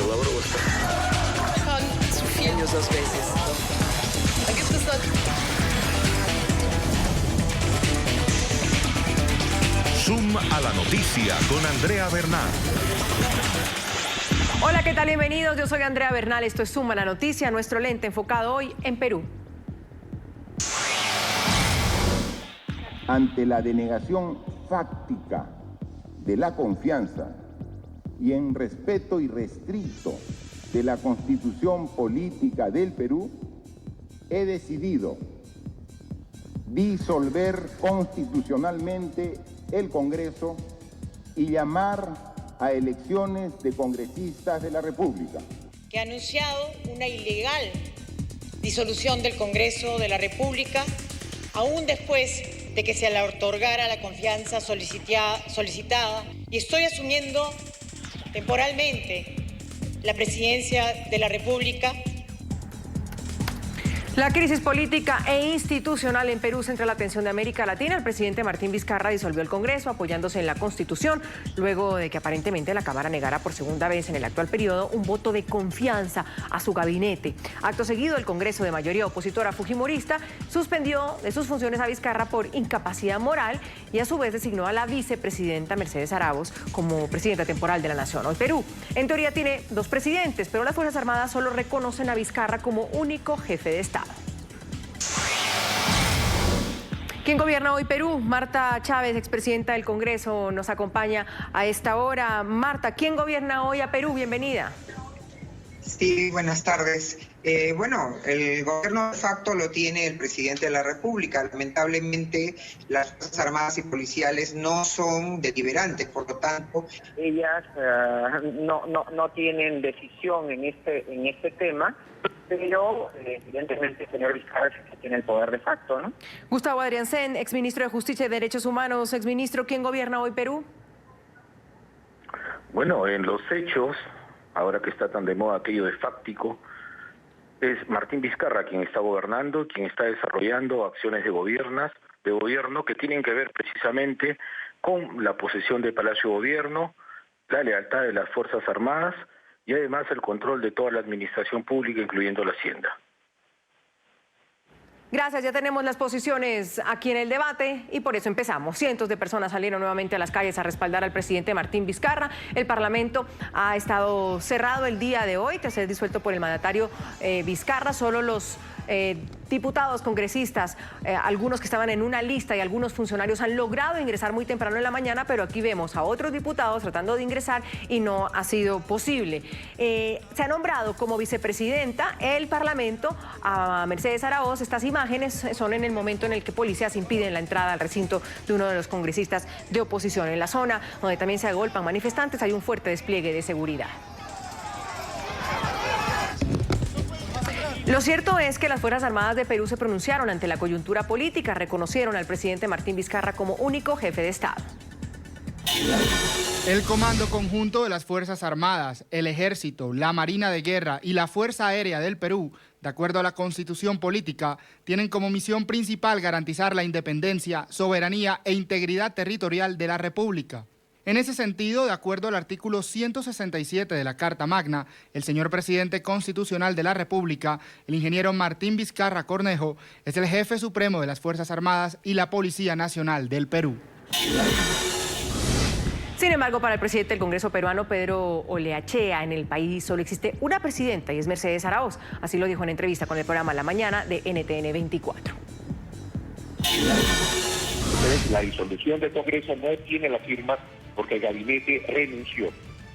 labro bastante. Su filho 2 vezes. Aqui está. Zoom a la noticia con Andrea Bernal. Hola, ¿qué tal? Bienvenidos. Yo soy Andrea Bernal. Esto es Zoom a la noticia, nuestro lente enfocado hoy en Perú. Ante la denegación fáctica de la confianza y en respeto irrestricto de la Constitución Política del Perú, he decidido disolver constitucionalmente el Congreso y llamar a elecciones de congresistas de la República. Que ha anunciado una ilegal disolución del Congreso de la República, aún después de que se le otorgara la confianza solicitada, y estoy asumiendo temporalmente la presidencia de la República. La crisis política e institucional en Perú centra la atención de América Latina. El presidente Martín Vizcarra disolvió el Congreso apoyándose en la Constitución, luego de que aparentemente la Cámara negara por segunda vez en el actual periodo un voto de confianza a su gabinete. Acto seguido, el Congreso de mayoría opositora fujimorista suspendió de sus funciones a Vizcarra por incapacidad moral y a su vez designó a la vicepresidenta Mercedes Arauz como presidenta temporal de la Nación. Hoy Perú, en teoría, tiene 2 presidentes, pero las Fuerzas Armadas solo reconocen a Vizcarra como único jefe de Estado. ¿Quién gobierna hoy Perú? Marta Chávez, expresidenta del Congreso, nos acompaña a esta hora. Marta, ¿quién gobierna hoy a Perú? Bienvenida. Sí, buenas tardes. Bueno, el gobierno de facto lo tiene el presidente de la República. Lamentablemente, las Fuerzas Armadas y policiales no son deliberantes, por lo tanto, ellas no tienen decisión en este tema, pero evidentemente el señor Vizcarra es el que tiene el poder de facto, ¿no? Gustavo Adriancén, exministro de Justicia y Derechos Humanos. Exministro, ¿quién gobierna hoy Perú? Bueno, en los hechos, ahora que está tan de moda aquello de fáctico, es Martín Vizcarra quien está gobernando, quien está desarrollando acciones de gobierno que tienen que ver precisamente con la posesión del Palacio de Gobierno, la lealtad de las Fuerzas Armadas y además el control de toda la administración pública, incluyendo la Hacienda. Gracias, ya tenemos las posiciones aquí en el debate y por eso empezamos. Cientos de personas salieron nuevamente a las calles a respaldar al presidente Martín Vizcarra. El Parlamento ha estado cerrado el día de hoy, tras ser disuelto por el mandatario Vizcarra. Solo los diputados, congresistas, algunos que estaban en una lista y algunos funcionarios han logrado ingresar muy temprano en la mañana, pero aquí vemos a otros diputados tratando de ingresar y no ha sido posible. Se ha nombrado como vicepresidenta el Parlamento a Mercedes Arauz. Estas imágenes son en el momento en el que policías impiden la entrada al recinto de uno de los congresistas de oposición. En la zona donde también se agolpan manifestantes hay un fuerte despliegue de seguridad. Lo cierto es que las Fuerzas Armadas de Perú se pronunciaron ante la coyuntura política, reconocieron al presidente Martín Vizcarra como único jefe de Estado. El Comando Conjunto de las Fuerzas Armadas, el Ejército, la Marina de Guerra y la Fuerza Aérea del Perú, de acuerdo a la Constitución Política, tienen como misión principal garantizar la independencia, soberanía e integridad territorial de la República. En ese sentido, de acuerdo al artículo 167 de la Carta Magna, el señor presidente constitucional de la República, el ingeniero Martín Vizcarra Cornejo, es el jefe supremo de las Fuerzas Armadas y la Policía Nacional del Perú. Sin embargo, para el presidente del Congreso peruano, Pedro Oleachea, en el país solo existe una presidenta y es Mercedes Arauz. Así lo dijo en entrevista con el programa La Mañana de NTN 24. La disolución del Congreso no tiene las firmas porque el gabinete renunció.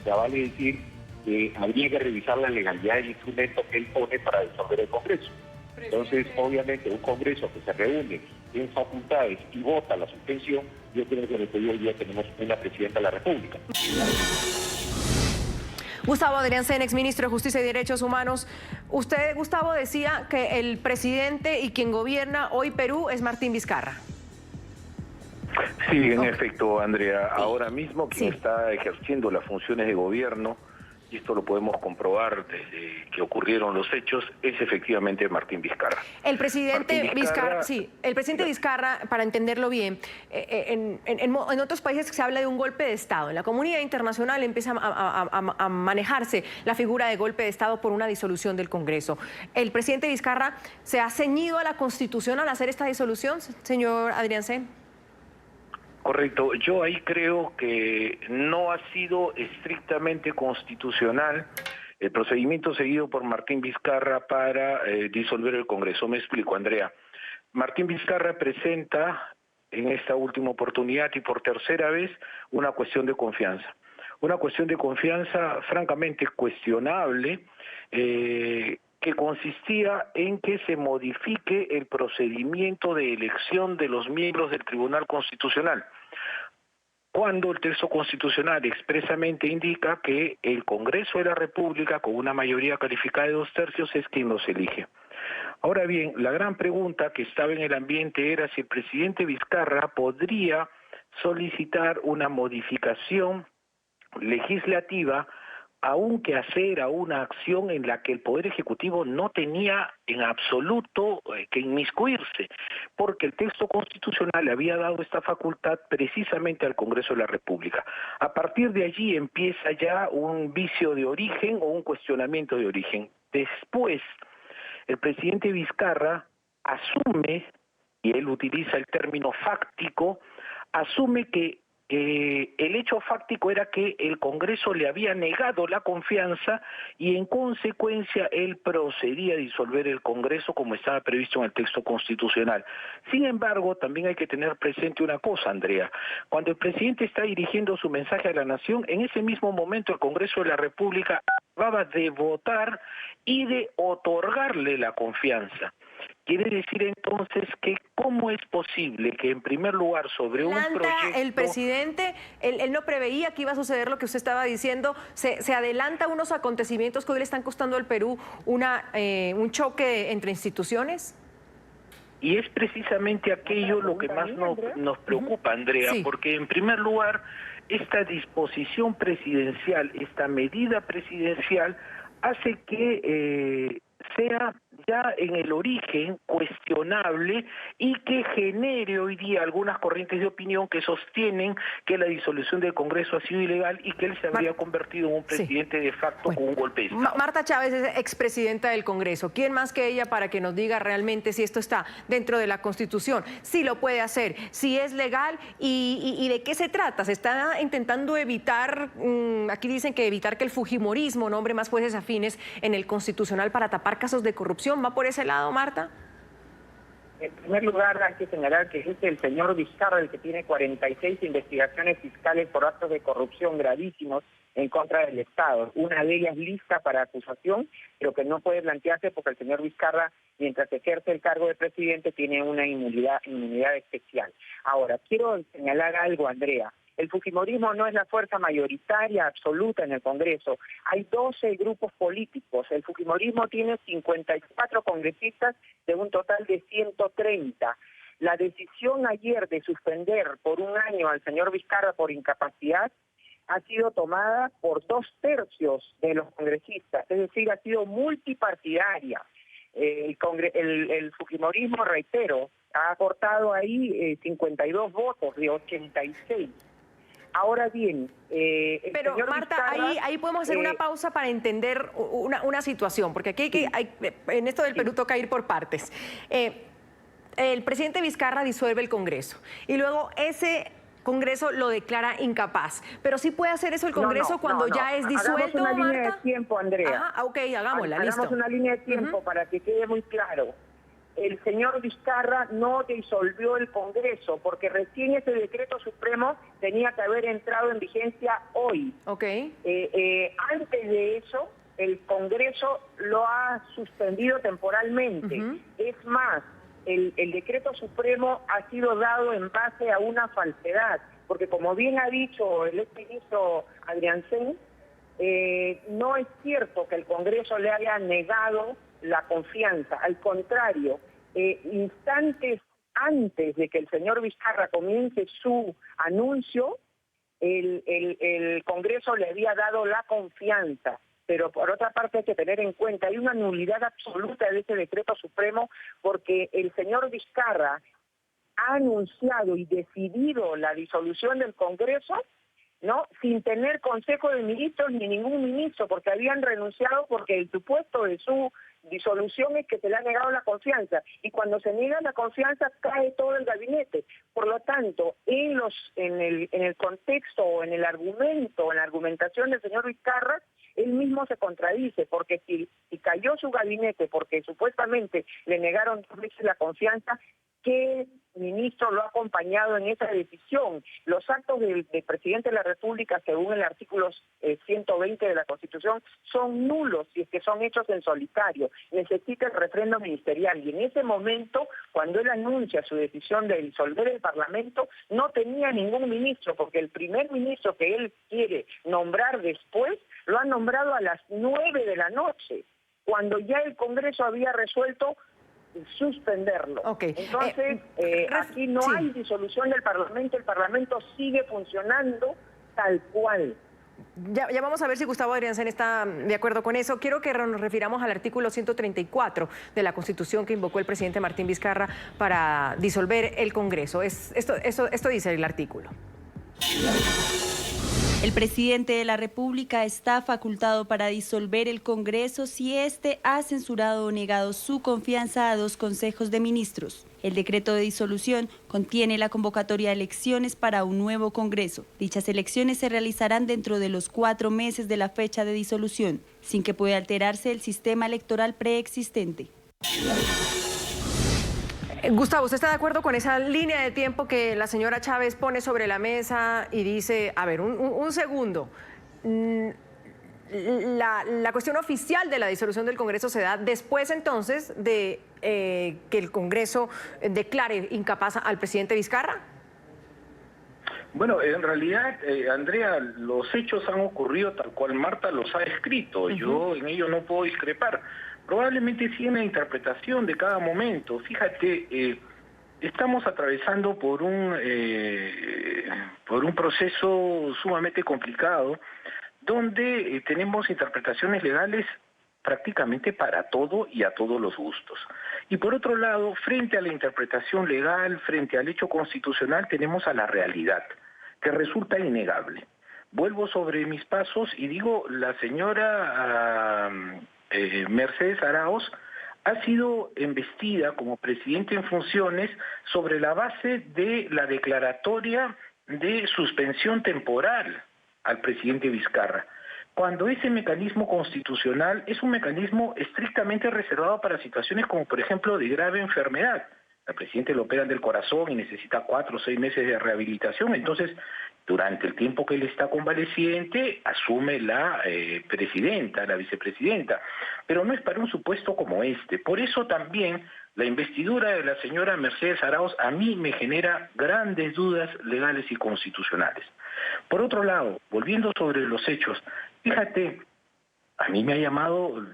Ya vale decir que habría que revisar la legalidad del instrumento que él pone para disolver el Congreso. Entonces, obviamente, un Congreso que se reúne en facultades y vota la suspensión, yo creo que en el periodo ya tenemos una presidenta de la República. Gustavo Adriancén, exministro de Justicia y Derechos Humanos. Usted, Gustavo, decía que el presidente y quien gobierna hoy Perú es Martín Vizcarra. Sí, en efecto, Andrea. Ahora mismo quien está ejerciendo las funciones de gobierno y esto lo podemos comprobar desde que ocurrieron los hechos, es efectivamente Martín Vizcarra. El presidente Vizcarra, sí, el presidente Vizcarra, para entenderlo bien, en otros países se habla de un golpe de Estado. En la comunidad internacional empieza a manejarse la figura de golpe de Estado por una disolución del Congreso. ¿El presidente Vizcarra se ha ceñido a la Constitución al hacer esta disolución, señor Adrián Sen? Correcto, yo ahí creo que no ha sido estrictamente constitucional el procedimiento seguido por Martín Vizcarra para disolver el Congreso. Me explico, Andrea. Martín Vizcarra presenta en esta última oportunidad y por tercera vez una cuestión de confianza. Una cuestión de confianza francamente cuestionable, que consistía en que se modifique el procedimiento de elección de los miembros del Tribunal Constitucional, cuando el texto constitucional expresamente indica que el Congreso de la República, con una mayoría calificada de 2/3, es quien los elige. Ahora bien, la gran pregunta que estaba en el ambiente era si el presidente Vizcarra podría solicitar una modificación legislativa, aunque hacer a una acción en la que el Poder Ejecutivo no tenía en absoluto que inmiscuirse, porque el texto constitucional le había dado esta facultad precisamente al Congreso de la República. A partir de allí empieza ya un vicio de origen o un cuestionamiento de origen. Después, el presidente Vizcarra asume, y él utiliza el término fáctico, asume que el hecho fáctico era que el Congreso le había negado la confianza y en consecuencia él procedía a disolver el Congreso como estaba previsto en el texto constitucional. Sin embargo, también hay que tener presente una cosa, Andrea. Cuando el presidente está dirigiendo su mensaje a la nación, en ese mismo momento el Congreso de la República acababa de votar y de otorgarle la confianza. Quiere decir entonces que ¿cómo es posible que en primer lugar sobre un proyecto... El presidente, él no preveía que iba a suceder lo que usted estaba diciendo, se adelanta unos acontecimientos que hoy le están costando al Perú un choque entre instituciones? Y es precisamente aquello lo que más nos preocupa, Andrea, sí. Porque en primer lugar esta disposición presidencial, esta medida presidencial hace que sea ya en el origen cuestionable y que genere hoy día algunas corrientes de opinión que sostienen que la disolución del Congreso ha sido ilegal y que él se habría convertido en un presidente de facto con un golpe de Estado. Marta Chávez es expresidenta del Congreso. ¿Quién más que ella para que nos diga realmente si esto está dentro de la Constitución? Si lo puede hacer, si es legal y de qué se trata. Se está intentando evitar, aquí dicen que evitar que el fujimorismo nombre más jueces afines en el Constitucional para tapar casos de corrupción. ¿Va por ese lado, Marta? En primer lugar, hay que señalar que es el señor Vizcarra el que tiene 46 investigaciones fiscales por actos de corrupción gravísimos en contra del Estado. Una de ellas lista para acusación, pero que no puede plantearse porque el señor Vizcarra, mientras ejerce el cargo de presidente, tiene una inmunidad especial. Ahora, quiero señalar algo, Andrea. El fujimorismo no es la fuerza mayoritaria absoluta en el Congreso. Hay 12 grupos políticos. El fujimorismo tiene 54 congresistas de un total de 130. La decisión ayer de suspender por un año al señor Vizcarra por incapacidad ha sido tomada por 2/3 de los congresistas, es decir, ha sido multipartidaria. El fujimorismo, reitero, ha aportado ahí 52 votos de 86. Ahora bien, pero Marta, Vizcarra, ahí podemos hacer una pausa para entender una situación, porque aquí en esto del Perú toca ir por partes. El presidente Vizcarra disuelve el Congreso y luego ese Congreso lo declara incapaz, pero sí puede hacer eso el Congreso cuando ya es disuelto. Hagamos una línea de tiempo, Andrea. Ok, hagámosla, listo. Hagamos una línea de tiempo para que quede muy claro. El señor Vizcarra no disolvió el Congreso, porque recién ese decreto supremo tenía que haber entrado en vigencia hoy. Okay. Antes de eso, el Congreso lo ha suspendido temporalmente. Es más, el decreto supremo ha sido dado en base a una falsedad, porque como bien ha dicho el exministro Adrián Sen, no es cierto que el Congreso le haya negado la confianza, al contrario, instantes antes de que el señor Vizcarra comience su anuncio, el Congreso le había dado la confianza. Pero por otra parte hay que tener en cuenta, hay una nulidad absoluta de ese decreto supremo porque el señor Vizcarra ha anunciado y decidido la disolución del Congreso, ¿no?, sin tener Consejo de Ministros ni ningún ministro, porque habían renunciado porque el supuesto de su disolución es que se le ha negado la confianza, y cuando se niega la confianza cae todo el gabinete. Por lo tanto, en el contexto o en el argumento, en la argumentación del señor Vizcarra, él mismo se contradice, porque si cayó su gabinete porque supuestamente le negaron 2 veces la confianza, ¿qué ministro lo ha acompañado en esa decisión? Los actos del presidente de la República, según el artículo 120 de la Constitución, son nulos si es que son hechos en solitario. Necesita el refrendo ministerial, y en ese momento, cuando él anuncia su decisión de disolver el Parlamento, no tenía ningún ministro, porque el primer ministro que él quiere nombrar después, lo ha nombrado a las 9 de la noche, cuando ya el Congreso había resuelto suspenderlo. Okay. Entonces, aquí no hay disolución del Parlamento, el Parlamento sigue funcionando tal cual. Ya vamos a ver si Gustavo Adrianzén está de acuerdo con eso. Quiero que nos refiramos al artículo 134 de la Constitución que invocó el presidente Martín Vizcarra para disolver el Congreso. Esto dice el artículo. El presidente de la República está facultado para disolver el Congreso si éste ha censurado o negado su confianza a 2 consejos de ministros. El decreto de disolución contiene la convocatoria de elecciones para un nuevo Congreso. Dichas elecciones se realizarán dentro de los 4 meses de la fecha de disolución, sin que pueda alterarse el sistema electoral preexistente. Gustavo, ¿usted está de acuerdo con esa línea de tiempo que la señora Chávez pone sobre la mesa y dice, a ver, un segundo, la cuestión oficial de la disolución del Congreso se da después entonces de que el Congreso declare incapaz al presidente Vizcarra? Bueno, en realidad, Andrea, los hechos han ocurrido tal cual Marta los ha escrito. Yo en ello no puedo discrepar. Probablemente sí en la interpretación de cada momento. Fíjate, estamos atravesando por un proceso sumamente complicado, donde tenemos interpretaciones legales prácticamente para todo y a todos los gustos. Y por otro lado, frente a la interpretación legal, frente al hecho constitucional, tenemos a la realidad, que resulta innegable. Vuelvo sobre mis pasos y digo, la señora Mercedes Arauz ha sido embestida como presidente en funciones sobre la base de la declaratoria de suspensión temporal al presidente Vizcarra, cuando ese mecanismo constitucional es un mecanismo estrictamente reservado para situaciones como, por ejemplo, de grave enfermedad. Al presidente le operan del corazón y necesita 4 o 6 meses de rehabilitación, entonces durante el tiempo que él está convaleciente asume la presidenta, la vicepresidenta, pero no es para un supuesto como este. Por eso también la investidura de la señora Mercedes Arauz a mí me genera grandes dudas legales y constitucionales. Por otro lado, volviendo sobre los hechos, fíjate, a mí me ha llamado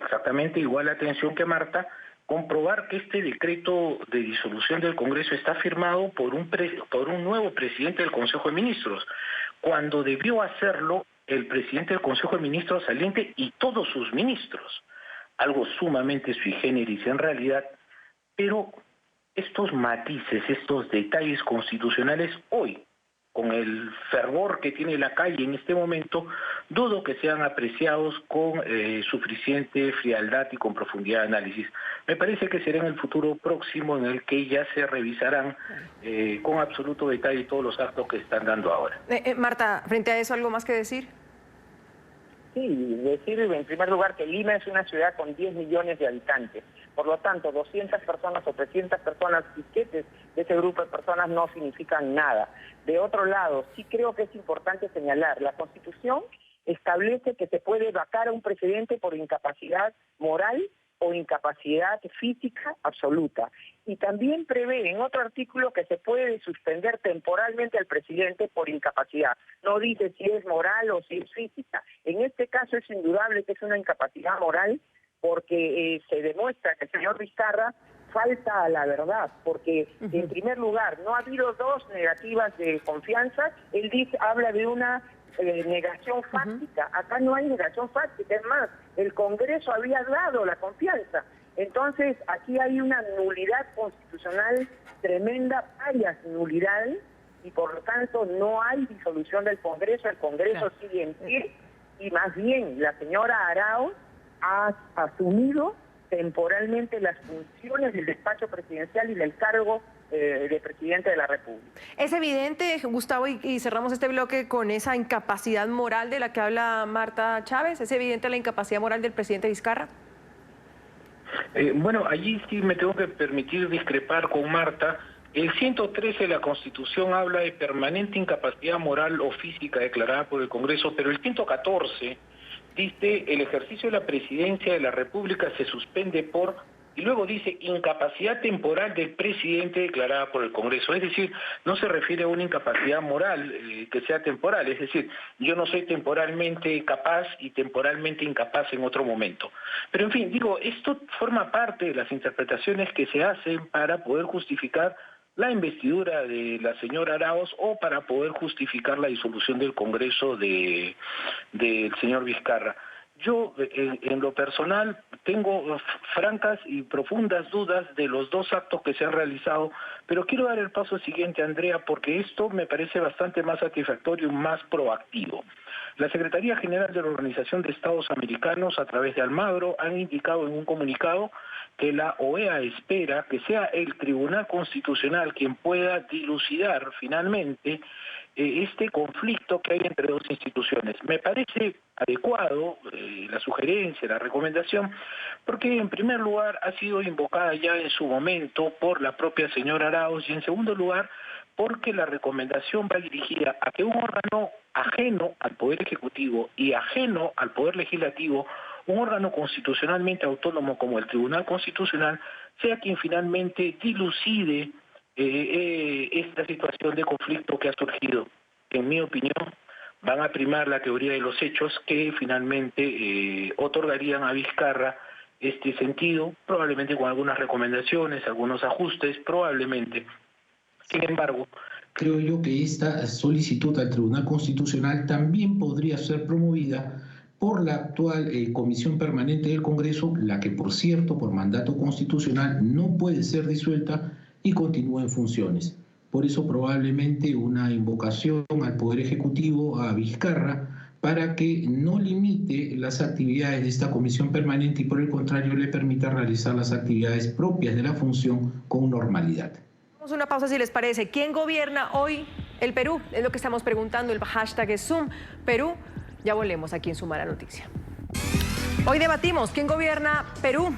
exactamente igual la atención que Marta, comprobar que este decreto de disolución del Congreso está firmado por un nuevo presidente del Consejo de Ministros, cuando debió hacerlo el presidente del Consejo de Ministros saliente y todos sus ministros. Algo sumamente sui generis en realidad, pero estos matices, estos detalles constitucionales hoy, con el fervor que tiene la calle en este momento, dudo que sean apreciados con suficiente frialdad y con profundidad de análisis. Me parece que será en el futuro próximo en el que ya se revisarán con absoluto detalle todos los actos que están dando ahora. Marta, frente a eso, ¿algo más que decir? Sí, decir en primer lugar que Lima es una ciudad con 10 millones de habitantes. Por lo tanto, 200 personas o 300 personas, piquetes de ese grupo de personas no significan nada. De otro lado, sí creo que es importante señalar, la Constitución establece que se puede vacar a un presidente por incapacidad moral o incapacidad física absoluta. Y también prevé en otro artículo que se puede suspender temporalmente al presidente por incapacidad. No dice si es moral o si es física. En este caso es indudable que es una incapacidad moral porque se demuestra que el señor Vizcarra falta a la verdad, porque en primer lugar no ha habido 2 negativas de confianza. Él habla de una negación fáctica. Acá no hay negación fática, es más, el Congreso había dado la confianza. Entonces aquí hay una nulidad constitucional tremenda, varias nulidades, y por lo tanto no hay disolución del Congreso. El Congreso sigue en pie, y más bien la señora Arauz ha asumido temporalmente las funciones del despacho presidencial y del cargo de presidente de la República. Es evidente, Gustavo, y cerramos este bloque con esa incapacidad moral de la que habla Marta Chávez. ¿Es evidente la incapacidad moral del presidente Vizcarra? Bueno, allí sí me tengo que permitir discrepar con Marta. El 113 de la Constitución habla de permanente incapacidad moral o física declarada por el Congreso, pero el 114 dice el ejercicio de la presidencia de la República se suspende por, y luego dice incapacidad temporal del presidente declarada por el Congreso. Es decir, no se refiere a una incapacidad moral que sea temporal, es decir, yo no soy temporalmente capaz y temporalmente incapaz en otro momento. Pero en fin, digo, esto forma parte de las interpretaciones que se hacen para poder justificar la investidura de la señora Arauz o para poder justificar la disolución del Congreso del señor Vizcarra. Yo, en lo personal, tengo francas y profundas dudas de los 2 actos que se han realizado, pero quiero dar el paso siguiente, Andrea, porque esto me parece bastante más satisfactorio y más proactivo. La Secretaría General de la Organización de Estados Americanos, a través de Almagro, han indicado en un comunicado que la OEA espera que sea el Tribunal Constitucional quien pueda dilucidar finalmente este conflicto que hay entre 2 instituciones. Me parece adecuado la sugerencia, la recomendación, porque en primer lugar ha sido invocada ya en su momento por la propia señora Arauz, y en segundo lugar porque la recomendación va dirigida a que un órgano ajeno al Poder Ejecutivo y ajeno al Poder Legislativo, un órgano constitucionalmente autónomo como el Tribunal Constitucional, sea quien finalmente dilucide esta situación de conflicto que ha surgido. En mi opinión, van a primar la teoría de los hechos que finalmente otorgarían a Vizcarra este sentido, probablemente con algunas recomendaciones, algunos ajustes, probablemente. Sin embargo, creo yo que esta solicitud al Tribunal Constitucional también podría ser promovida por la actual Comisión Permanente del Congreso, la que, por cierto, por mandato constitucional no puede ser disuelta y continúa en funciones. Por eso probablemente una invocación al Poder Ejecutivo, a Vizcarra, para que no limite las actividades de esta Comisión Permanente y por el contrario le permita realizar las actividades propias de la función con normalidad. Vamos a una pausa si les parece. ¿Quién gobierna hoy el Perú? Es lo que estamos preguntando, el hashtag es Zoom Perú. Ya volvemos aquí en Suma la Noticia. Hoy debatimos quién gobierna Perú.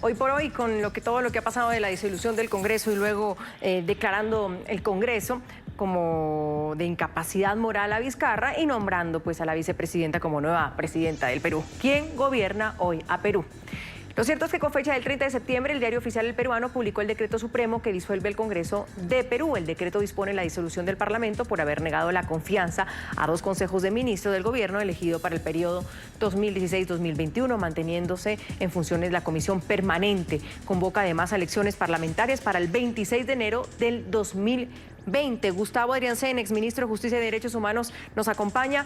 Hoy por hoy, con todo lo que ha pasado de la disolución del Congreso y luego declarando el Congreso como de incapacidad moral a Vizcarra y nombrando pues a la vicepresidenta como nueva presidenta del Perú. ¿Quién gobierna hoy a Perú? Lo cierto es que con fecha del 30 de septiembre, el Diario Oficial del Peruano publicó el decreto supremo que disuelve el Congreso de Perú. El decreto dispone la disolución del Parlamento por haber negado la confianza a 2 consejos de ministros del gobierno elegido para el periodo 2016-2021, manteniéndose en funciones la Comisión Permanente. Convoca además a elecciones parlamentarias para el 26 de enero del 2020. Gustavo Adriancén, exministro de Justicia y Derechos Humanos, nos acompaña.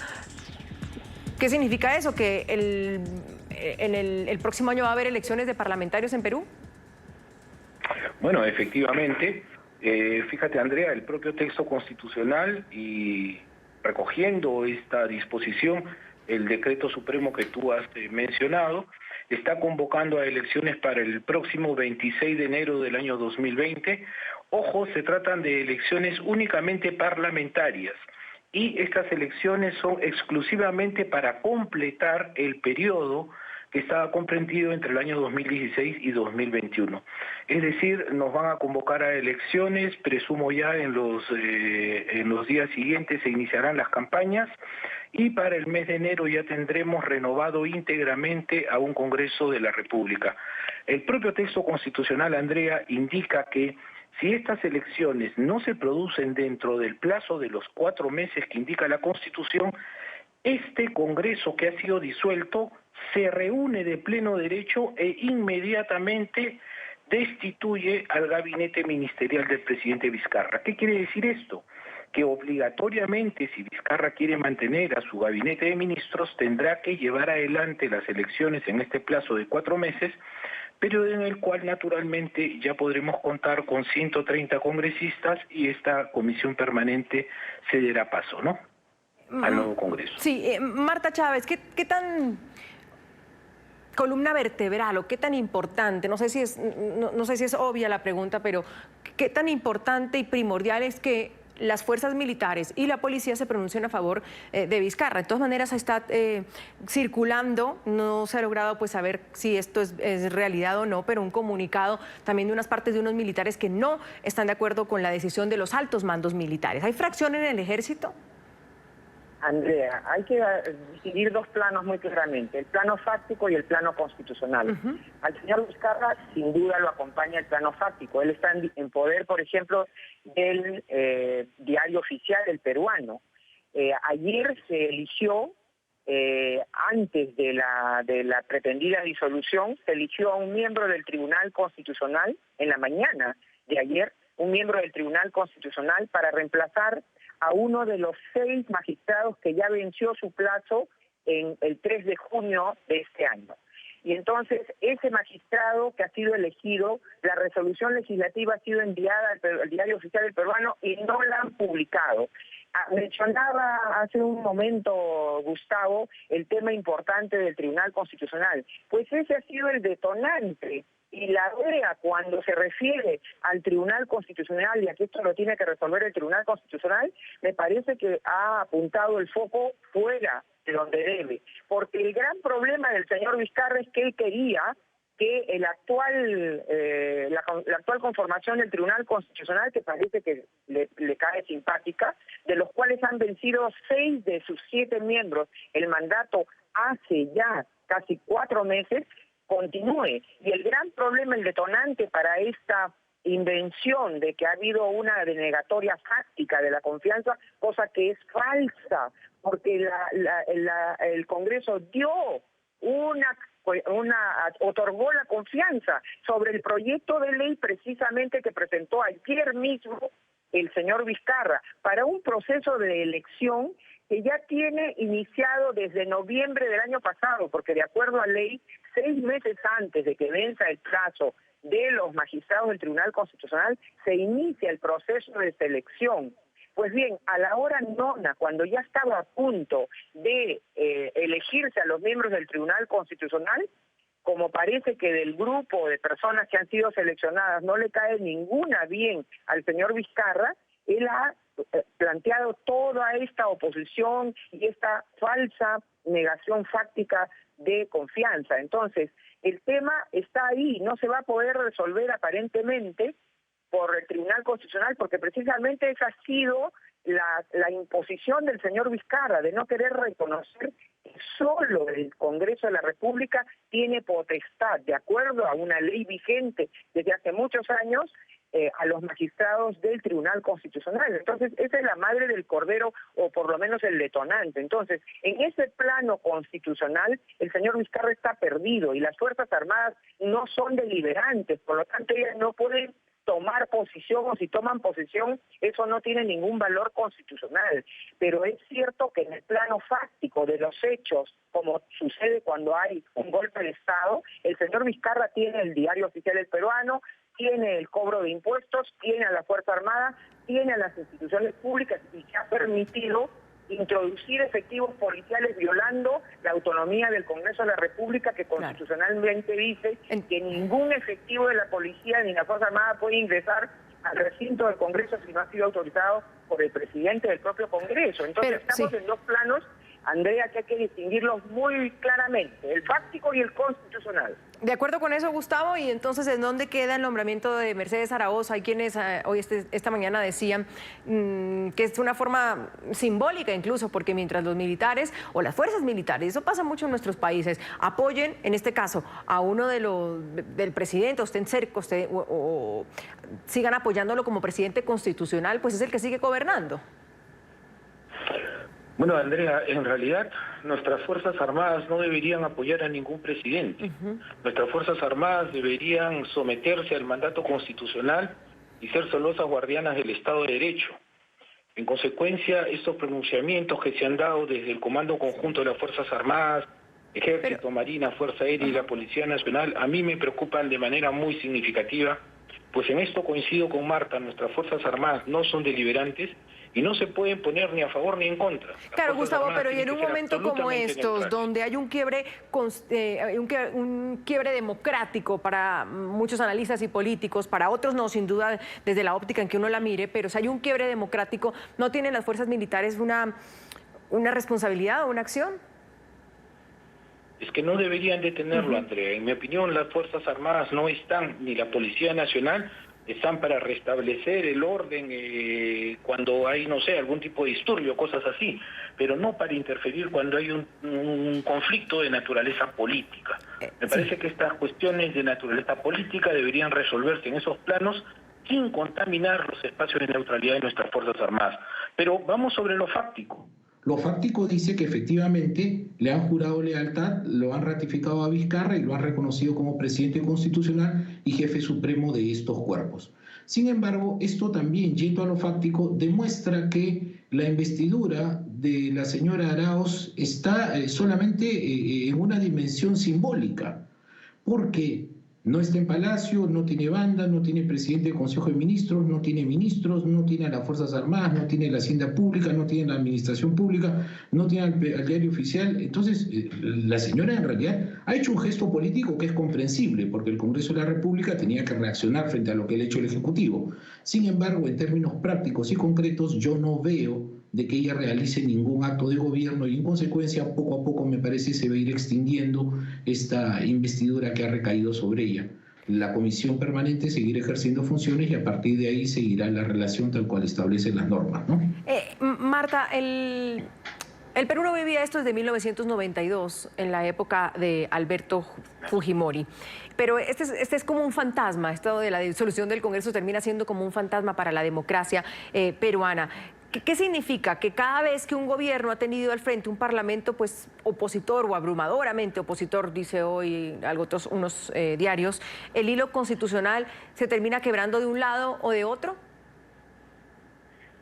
¿Qué significa eso? ¿Que el próximo año va a haber elecciones de parlamentarios en Perú? Bueno, efectivamente. Fíjate, Andrea, el propio texto constitucional y recogiendo esta disposición, el decreto supremo que tú has mencionado, está convocando a elecciones para el próximo 26 de enero del año 2020. Ojo, se tratan de elecciones únicamente parlamentarias. Y estas elecciones son exclusivamente para completar el periodo que estaba comprendido entre el año 2016 y 2021. Es decir, nos van a convocar a elecciones, presumo ya en los días siguientes se iniciarán las campañas y para el mes de enero ya tendremos renovado íntegramente a un Congreso de la República. El propio texto constitucional, Andrea, indica que si estas elecciones no se producen dentro del plazo de los 4 meses que indica la Constitución, este Congreso que ha sido disuelto se reúne de pleno derecho e inmediatamente destituye al gabinete ministerial del presidente Vizcarra. ¿Qué quiere decir esto? Que obligatoriamente, si Vizcarra quiere mantener a su gabinete de ministros, tendrá que llevar adelante las elecciones en este plazo de 4 meses, periodo en el cual naturalmente ya podremos contar con 130 congresistas y esta comisión permanente cederá paso, ¿no?, al nuevo Congreso. Sí, Marta Chávez, ¿qué tan columna vertebral o qué tan importante, no sé si es obvia la pregunta, pero qué tan importante y primordial es que las fuerzas militares y la policía se pronuncian a favor de Vizcarra? De todas maneras está circulando, no se ha logrado pues saber si esto es realidad o no, pero un comunicado también de unas partes de unos militares que no están de acuerdo con la decisión de los altos mandos militares. ¿Hay fracción en el ejército? Andrea, hay que distinguir dos planos muy claramente, el plano fáctico y el plano constitucional. Al señor Vizcarra sin duda lo acompaña el plano fáctico. Él está en poder, por ejemplo, del diario oficial del peruano. Ayer se eligió, antes de la pretendida disolución, se eligió a un miembro del Tribunal Constitucional en la mañana de ayer, un miembro del Tribunal Constitucional para reemplazar a uno de los 6 magistrados que ya venció su plazo en el 3 de junio de este año. Y entonces ese magistrado que ha sido elegido, la resolución legislativa ha sido enviada al diario oficial del peruano y no la han publicado. Mencionaba hace un momento, Gustavo, el tema importante del Tribunal Constitucional. Pues ese ha sido el detonante. Y la OEA, cuando se refiere al Tribunal Constitucional, y aquí esto lo tiene que resolver el Tribunal Constitucional, me parece que ha apuntado el foco fuera de donde debe. Porque el gran problema del señor Vizcarra es que él quería que la actual conformación del Tribunal Constitucional, que parece que le cae simpática, de los cuales han vencido 6 de sus 7 miembros el mandato hace ya casi 4 meses, continúe. Y el gran problema, el detonante para esta invención de que ha habido una denegatoria fáctica de la confianza, cosa que es falsa, porque el Congreso otorgó la confianza sobre el proyecto de ley precisamente que presentó ayer mismo el señor Vizcarra para un proceso de elección que ya tiene iniciado desde noviembre del año pasado, porque de acuerdo a ley, 6 meses antes de que venza el plazo de los magistrados del Tribunal Constitucional, se inicia el proceso de selección. Pues bien, a la hora nona, cuando ya estaba a punto de elegirse a los miembros del Tribunal Constitucional, como parece que del grupo de personas que han sido seleccionadas no le cae ninguna bien al señor Vizcarra, él ha planteado toda esta oposición y esta falsa negación fáctica de confianza. Entonces, el tema está ahí, no se va a poder resolver aparentemente por el Tribunal Constitucional, porque precisamente esa ha sido la imposición del señor Vizcarra, de no querer reconocer que solo el Congreso de la República tiene potestad, de acuerdo a una ley vigente desde hace muchos años, a los magistrados del Tribunal Constitucional. Entonces, esa es la madre del cordero, o por lo menos el detonante. Entonces, en ese plano constitucional, el señor Vizcarra está perdido y las Fuerzas Armadas no son deliberantes, por lo tanto, ellas no pueden tomar posición, o si toman posición, eso no tiene ningún valor constitucional. Pero es cierto que en el plano fáctico de los hechos, como sucede cuando hay un golpe de Estado, el señor Vizcarra tiene el diario oficial del peruano, tiene el cobro de impuestos, tiene a la Fuerza Armada, tiene a las instituciones públicas y se ha permitido introducir efectivos policiales violando la autonomía del Congreso de la República, que constitucionalmente dice que ningún efectivo de la policía ni la Fuerza Armada puede ingresar al recinto del Congreso si no ha sido autorizado por el presidente del propio Congreso. Entonces estamos en dos planos, Andrea, que hay que distinguirlos muy claramente, el fáctico y el constitucional. De acuerdo con eso, Gustavo, y entonces, ¿en dónde queda el nombramiento de Mercedes Zaragoza? Hay quienes hoy esta mañana decían que es una forma simbólica incluso, porque mientras los militares o las fuerzas militares, eso pasa mucho en nuestros países, apoyen, en este caso, a uno del presidente, estén cerca, o sigan apoyándolo como presidente constitucional, pues es el que sigue gobernando. Bueno, Andrea, en realidad nuestras Fuerzas Armadas no deberían apoyar a ningún presidente. Nuestras Fuerzas Armadas deberían someterse al mandato constitucional y ser celosas guardianas del Estado de Derecho. En consecuencia, estos pronunciamientos que se han dado desde el Comando Conjunto de las Fuerzas Armadas, Ejército, Marina, Fuerza Aérea y la Policía Nacional, a mí me preocupan de manera muy significativa, pues en esto coincido con Marta, nuestras Fuerzas Armadas no son deliberantes y no se pueden poner ni a favor ni en contra. Claro, Gustavo, pero y en un momento como estos, donde hay un quiebre democrático para muchos analistas y políticos, para otros no, sin duda, desde la óptica en que uno la mire, pero si hay un quiebre democrático, ¿no tienen las fuerzas militares una responsabilidad o una acción? Es que no deberían de tenerlo, Andrea. En mi opinión, las Fuerzas Armadas no están, ni la Policía Nacional, están para restablecer el orden cuando hay, no sé, algún tipo de disturbio, cosas así, pero no para interferir cuando hay un conflicto de naturaleza política. Me parece que estas cuestiones de naturaleza política deberían resolverse en esos planos sin contaminar los espacios de neutralidad de nuestras Fuerzas Armadas. Pero vamos sobre lo fáctico. Lo fáctico dice que efectivamente le han jurado lealtad, lo han ratificado a Vizcarra y lo han reconocido como presidente constitucional y jefe supremo de estos cuerpos. Sin embargo, esto también, yendo a lo fáctico, demuestra que la investidura de la señora Arauz está solamente en una dimensión simbólica, porque no está en Palacio, no tiene banda, no tiene presidente del Consejo de Ministros, no tiene ministros, no tiene a las Fuerzas Armadas, no tiene la Hacienda Pública, no tiene la Administración Pública, no tiene al diario oficial. Entonces, la señora en realidad ha hecho un gesto político que es comprensible, porque el Congreso de la República tenía que reaccionar frente a lo que le ha hecho el Ejecutivo. Sin embargo, en términos prácticos y concretos, yo no veo de que ella realice ningún acto de gobierno y en consecuencia poco a poco me parece se va a ir extinguiendo esta investidura que ha recaído sobre ella. La comisión permanente seguirá ejerciendo funciones y a partir de ahí seguirá la relación tal cual establecen las normas, ¿no? Marta, el Perú no vivía esto desde 1992, en la época de Alberto Fujimori. Pero este es como un fantasma, esto de la disolución del Congreso termina siendo como un fantasma para la democracia peruana. ¿Qué significa? Que cada vez que un gobierno ha tenido al frente un parlamento pues opositor o abrumadoramente opositor, dice hoy unos diarios, ¿el hilo constitucional se termina quebrando de un lado o de otro?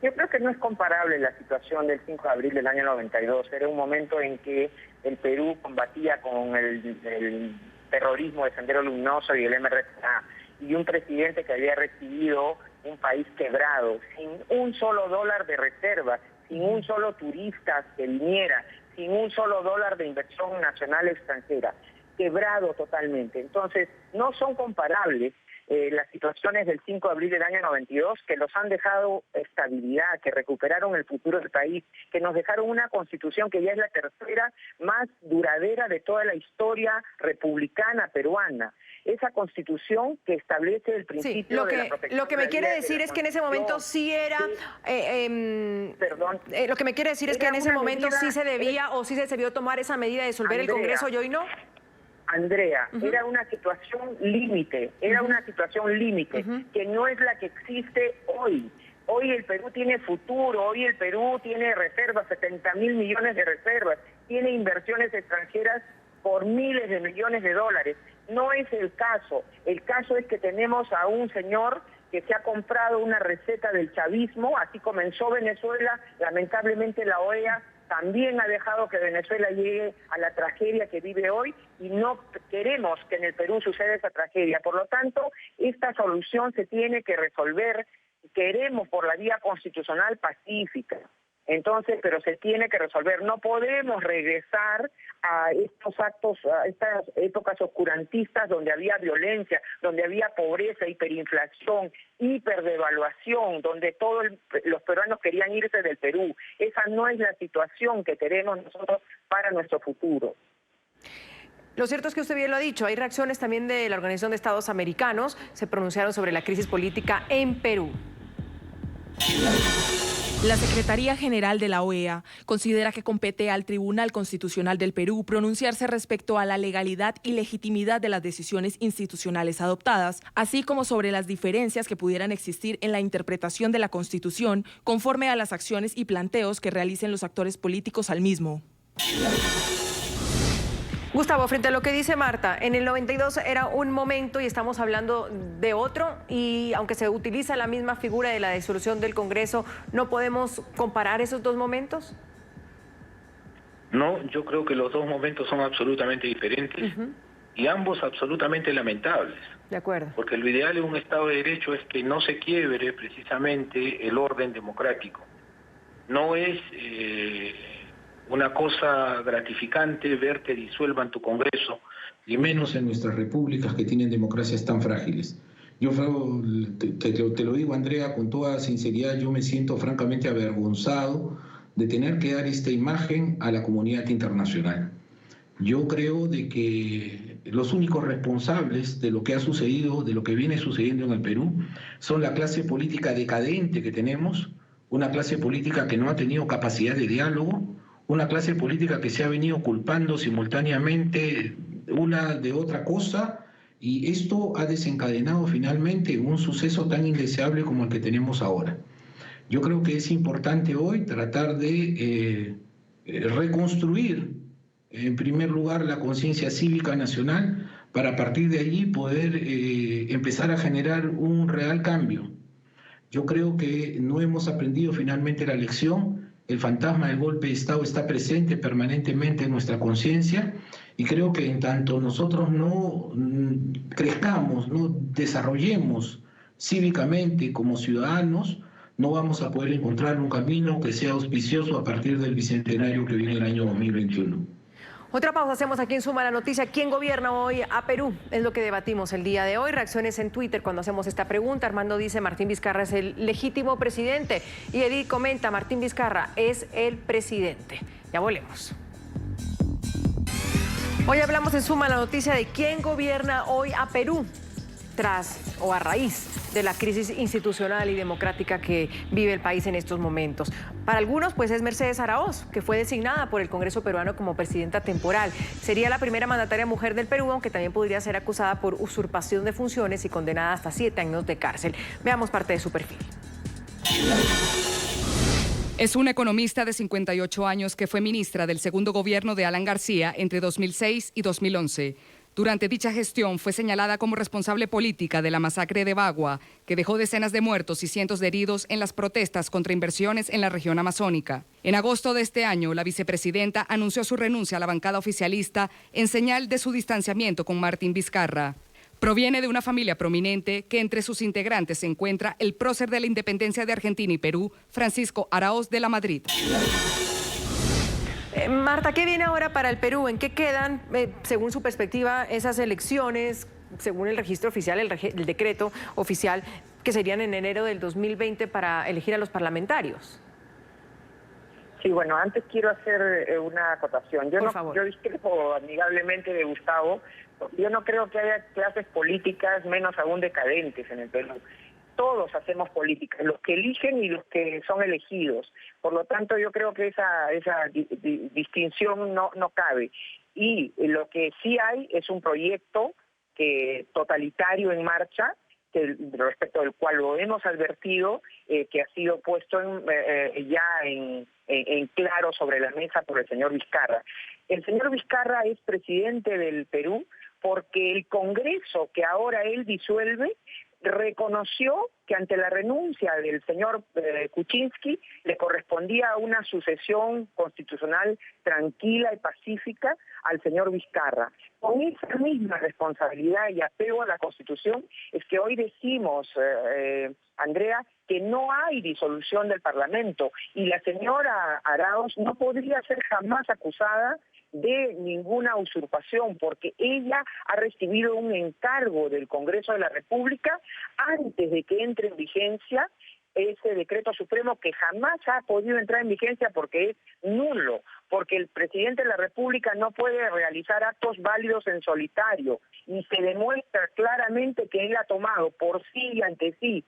Yo creo que no es comparable la situación del 5 de abril del año 92. Era un momento en que el Perú combatía con el terrorismo de Sendero Luminoso y el MRTA, y un presidente que había recibido un país quebrado, sin un solo dólar de reserva, sin un solo turista que viniera, sin un solo dólar de inversión nacional extranjera, quebrado totalmente. Entonces, no son comparables las situaciones del 5 de abril del año 92, que los han dejado estabilidad, que recuperaron el futuro del país, que nos dejaron una constitución que ya es la tercera más duradera de toda la historia republicana peruana. Esa constitución que establece el principio de la protección. Lo que me quiere decir es que en ese momento sí era... lo que me quiere decir es que en ese momento sí se debía o sí se debió tomar esa medida de disolver el Congreso y hoy no. Andrea, era una situación límite, que no es la que existe hoy. Hoy el Perú tiene futuro, hoy el Perú tiene reservas, 70.000 millones de reservas, tiene inversiones extranjeras por miles de millones de dólares. No es el caso es que tenemos a un señor que se ha comprado una receta del chavismo, así comenzó Venezuela, lamentablemente la OEA también ha dejado que Venezuela llegue a la tragedia que vive hoy y no queremos que en el Perú suceda esa tragedia. Por lo tanto, esta solución se tiene que resolver, queremos por la vía constitucional pacífica. Entonces, pero se tiene que resolver. No podemos regresar a estos actos, a estas épocas oscurantistas donde había violencia, donde había pobreza, hiperinflación, hiperdevaluación, donde todos los peruanos querían irse del Perú. Esa no es la situación que queremos nosotros para nuestro futuro. Lo cierto es que usted bien lo ha dicho, hay reacciones también de la Organización de Estados Americanos, se pronunciaron sobre la crisis política en Perú. La Secretaría General de la OEA considera que compete al Tribunal Constitucional del Perú pronunciarse respecto a la legalidad y legitimidad de las decisiones institucionales adoptadas, así como sobre las diferencias que pudieran existir en la interpretación de la Constitución conforme a las acciones y planteos que realicen los actores políticos al mismo. Gustavo, frente a lo que dice Marta, en el 92 era un momento y estamos hablando de otro, y aunque se utiliza la misma figura de la disolución del Congreso, ¿no podemos comparar esos dos momentos? No, yo creo que los dos momentos son absolutamente diferentes y ambos absolutamente lamentables. De acuerdo. Porque lo ideal en un Estado de Derecho es que no se quiebre precisamente el orden democrático. No es una cosa gratificante ver que disuelvan tu Congreso. Y menos en nuestras repúblicas que tienen democracias tan frágiles. Yo te lo digo, Andrea, con toda sinceridad, yo me siento francamente avergonzado de tener que dar esta imagen a la comunidad internacional. Yo creo de que los únicos responsables de lo que ha sucedido, de lo que viene sucediendo en el Perú, son la clase política decadente que tenemos, una clase política que no ha tenido capacidad de diálogo, una clase política que se ha venido culpando simultáneamente una de otra cosa, y esto ha desencadenado finalmente un suceso tan indeseable como el que tenemos ahora. Yo creo que es importante hoy tratar de reconstruir, en primer lugar, la conciencia cívica nacional, para a partir de allí poder empezar a generar un real cambio. Yo creo que no hemos aprendido finalmente la lección. El fantasma del golpe de Estado está presente permanentemente en nuestra conciencia, y creo que en tanto nosotros no crezcamos, no desarrollemos cívicamente como ciudadanos, no vamos a poder encontrar un camino que sea auspicioso a partir del bicentenario que viene el año 2021. Otra pausa hacemos aquí en Suma la Noticia. ¿Quién gobierna hoy a Perú? Es lo que debatimos el día de hoy. Reacciones en Twitter cuando hacemos esta pregunta. Armando dice: Martín Vizcarra es el legítimo presidente. Y Edith comenta: Martín Vizcarra es el presidente. Ya volvemos. Hoy hablamos en Suma la Noticia de quién gobierna hoy a Perú tras o a raíz de la crisis institucional y democrática que vive el país en estos momentos. Para algunos, pues es Mercedes Araoz, que fue designada por el Congreso peruano como presidenta temporal. Sería la primera mandataria mujer del Perú, aunque también podría ser acusada por usurpación de funciones y condenada hasta 7 años de cárcel. Veamos parte de su perfil. Es una economista de 58 años que fue ministra del segundo gobierno de Alan García entre 2006 y 2011. Durante dicha gestión fue señalada como responsable política de la masacre de Bagua, que dejó decenas de muertos y cientos de heridos en las protestas contra inversiones en la región amazónica. En agosto de este año, la vicepresidenta anunció su renuncia a la bancada oficialista en señal de su distanciamiento con Martín Vizcarra. Proviene de una familia prominente que entre sus integrantes se encuentra el prócer de la independencia de Argentina y Perú, Francisco Araoz de la Madrid. Marta, ¿qué viene ahora para el Perú? ¿En qué quedan, según su perspectiva, esas elecciones, según el registro oficial, el decreto oficial, que serían en enero del 2020 para elegir a los parlamentarios? Sí, bueno, antes quiero hacer una acotación. Yo discrepo amigablemente de Gustavo. Yo no creo que haya clases políticas, menos aún decadentes en el Perú. Todos hacemos política, los que eligen y los que son elegidos. Por lo tanto, yo creo que esa distinción no cabe. Y lo que sí hay es un proyecto totalitario en marcha, respecto del cual lo hemos advertido, que ha sido puesto ya en claro sobre la mesa por el señor Vizcarra. El señor Vizcarra es presidente del Perú porque el Congreso que ahora él disuelve reconoció que ante la renuncia del señor Kuczynski le correspondía una sucesión constitucional tranquila y pacífica al señor Vizcarra. Con esa misma responsabilidad y apego a la Constitución es que hoy decimos, Andrea, que no hay disolución del Parlamento y la señora Araoz no podría ser jamás acusada de ninguna usurpación, porque ella ha recibido un encargo del Congreso de la República antes de que entre en vigencia ese decreto supremo, que jamás ha podido entrar en vigencia porque es nulo, porque el presidente de la República no puede realizar actos válidos en solitario, y se demuestra claramente que él ha tomado por sí y ante sí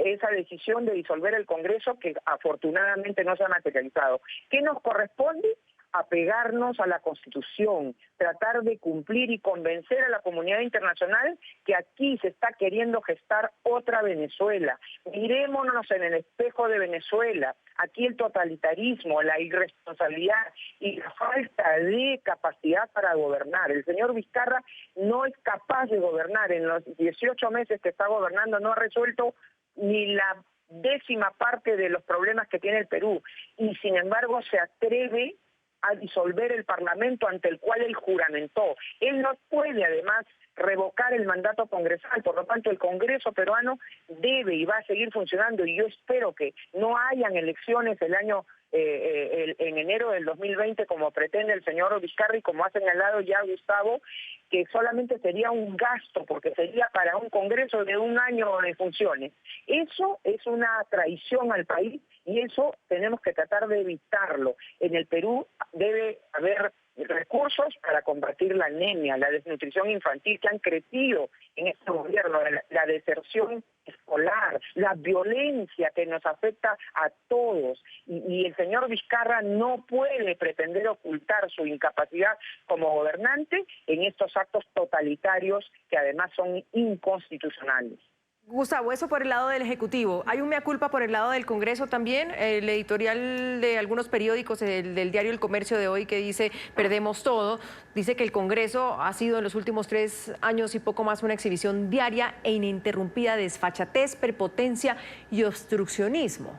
esa decisión de disolver el Congreso que afortunadamente no se ha materializado. ¿Qué nos corresponde? Apegarnos a la Constitución, tratar de cumplir y convencer a la comunidad internacional que aquí se está queriendo gestar otra Venezuela. Mirémonos en el espejo de Venezuela. Aquí el totalitarismo, la irresponsabilidad y la falta de capacidad para gobernar. El señor Vizcarra no es capaz de gobernar. En los 18 meses que está gobernando no ha resuelto ni la 10ª parte de los problemas que tiene el Perú. Y sin embargo se atreve a disolver el Parlamento ante el cual él juramentó. Él no puede, además, revocar el mandato congresal, por lo tanto el Congreso peruano debe y va a seguir funcionando, y yo espero que no hayan elecciones en enero del 2020 como pretende el señor Vizcarra y como ha señalado ya Gustavo, que solamente sería un gasto, porque sería para un Congreso de 1 año de funciones. Eso es una traición al país y eso tenemos que tratar de evitarlo. En el Perú debe haber recursos para combatir la anemia, la desnutrición infantil que han crecido en este gobierno, la deserción escolar, la violencia que nos afecta a todos. Y el señor Vizcarra no puede pretender ocultar su incapacidad como gobernante en estos actos totalitarios que además son inconstitucionales. Gustavo, eso por el lado del Ejecutivo. ¿Hay un mea culpa por el lado del Congreso también? El editorial de algunos periódicos, del diario El Comercio de hoy, que dice perdemos todo, dice que el Congreso ha sido en los últimos 3 años y poco más una exhibición diaria e ininterrumpida de desfachatez, prepotencia y obstruccionismo.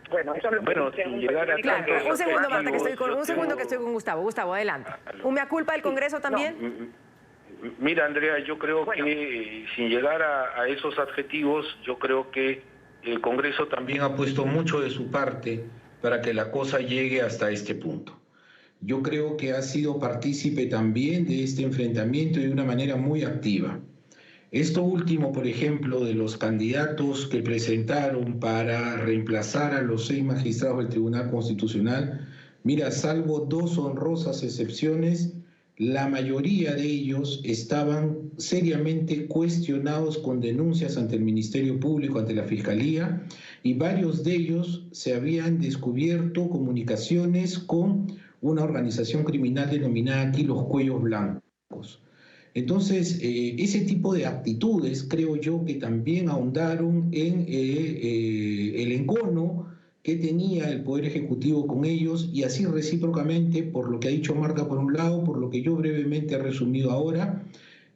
Bueno, eso lo sin llegar a claro, tanto, un segundo, Marta, que estoy con Gustavo. Gustavo, adelante. ¿Un mea culpa del Congreso también? Mira, Andrea, yo creo que sin llegar a esos adjetivos, yo creo que el Congreso también ha puesto mucho de su parte para que la cosa llegue hasta este punto. Yo creo que ha sido partícipe también de este enfrentamiento de una manera muy activa. Esto último, por ejemplo, de los candidatos que presentaron para reemplazar a los 6 magistrados del Tribunal Constitucional, mira, salvo 2 honrosas excepciones, la mayoría de ellos estaban seriamente cuestionados con denuncias ante el Ministerio Público, ante la Fiscalía, y varios de ellos se habían descubierto comunicaciones con una organización criminal denominada aquí los Cuellos Blancos. Entonces, ese tipo de actitudes creo yo que también ahondaron en el encono que tenía el Poder Ejecutivo con ellos, y así recíprocamente, por lo que ha dicho Marta por un lado, por lo que yo brevemente he resumido ahora,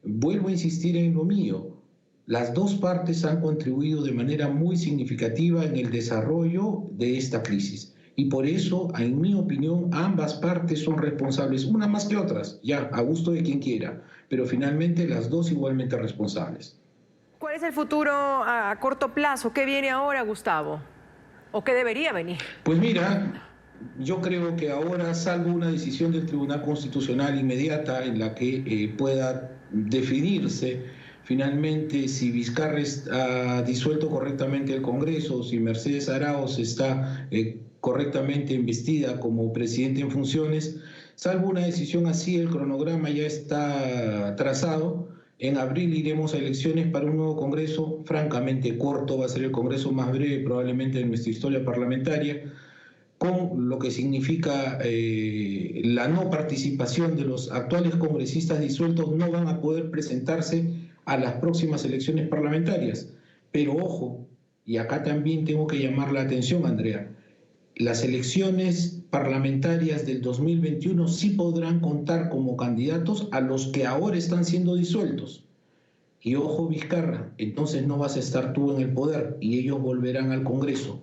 vuelvo a insistir en lo mío. Las 2 partes han contribuido de manera muy significativa en el desarrollo de esta crisis. Y por eso, en mi opinión, ambas partes son responsables, una más que otras, ya a gusto de quien quiera, pero finalmente las 2 igualmente responsables. ¿Cuál es el futuro a corto plazo? ¿Qué viene ahora, Gustavo? ¿O qué debería venir? Pues mira, yo creo que ahora, salvo una decisión del Tribunal Constitucional inmediata en la que pueda definirse finalmente si Vizcarra ha disuelto correctamente el Congreso, si Mercedes Arauz está correctamente investida como presidente en funciones, salvo una decisión así, el cronograma ya está trazado. En abril iremos a elecciones para un nuevo Congreso, francamente corto, va a ser el Congreso más breve probablemente de nuestra historia parlamentaria, con lo que significa la no participación de los actuales congresistas disueltos. No van a poder presentarse a las próximas elecciones parlamentarias. Pero ojo, y acá también tengo que llamar la atención, Andrea, las elecciones parlamentarias del 2021 sí podrán contar como candidatos a los que ahora están siendo disueltos. Y ojo, Vizcarra, entonces no vas a estar tú en el poder y ellos volverán al Congreso.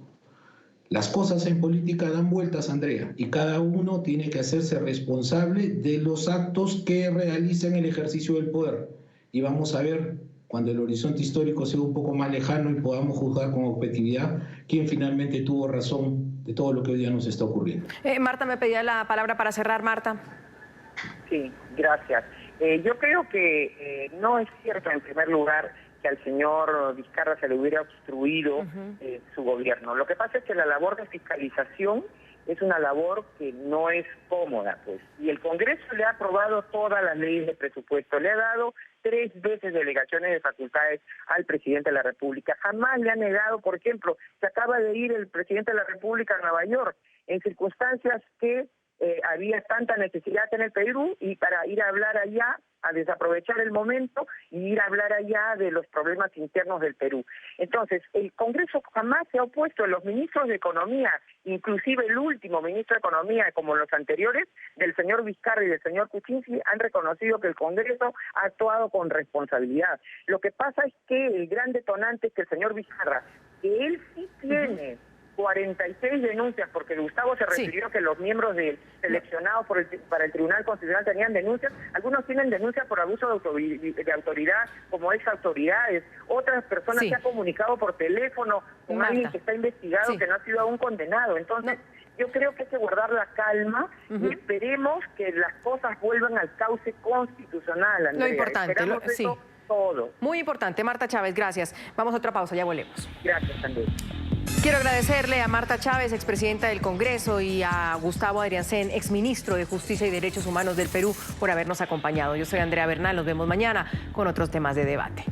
Las cosas en política dan vueltas, Andrea, y cada uno tiene que hacerse responsable de los actos que realiza en el ejercicio del poder. Y vamos a ver, cuando el horizonte histórico sea un poco más lejano y podamos juzgar con objetividad, quién finalmente tuvo razón de todo lo que hoy día nos está ocurriendo. Marta me pedía la palabra para cerrar, Marta. Sí, gracias. Yo creo que no es cierto, en primer lugar, que al señor Vizcarra se le hubiera obstruido su gobierno. Lo que pasa es que la labor de fiscalización es una labor que no es cómoda, pues. Y el Congreso le ha aprobado todas las leyes de presupuesto, le ha dado 3 veces delegaciones de facultades al presidente de la República. Jamás le ha negado, por ejemplo, se acaba de ir el presidente de la República a Nueva York en circunstancias que había tanta necesidad en el Perú y para ir a hablar allá, a desaprovechar el momento y ir a hablar allá de los problemas internos del Perú. Entonces, el Congreso jamás se ha opuesto. Los ministros de Economía, inclusive el último ministro de Economía, como los anteriores, del señor Vizcarra y del señor Kuczynski, han reconocido que el Congreso ha actuado con responsabilidad. Lo que pasa es que el gran detonante es que el señor Vizcarra, que él sí tiene 46 denuncias, porque Gustavo se refirió a que los miembros seleccionados para el Tribunal Constitucional tenían denuncias. Algunos tienen denuncias por abuso de autoridad, como ex autoridades. Otras personas se han comunicado por teléfono con alguien que está investigado, que no ha sido aún condenado. Entonces, yo creo que hay que guardar la calma y esperemos que las cosas vuelvan al cauce constitucional, Andrea. Lo importante, esperamos eso todo. Muy importante. Marta Chávez, gracias. Vamos a otra pausa, ya volvemos. Gracias, Andrea. Quiero agradecerle a Marta Chávez, expresidenta del Congreso, y a Gustavo Adriancén, exministro de Justicia y Derechos Humanos del Perú, por habernos acompañado. Yo soy Andrea Bernal, nos vemos mañana con otros temas de debate.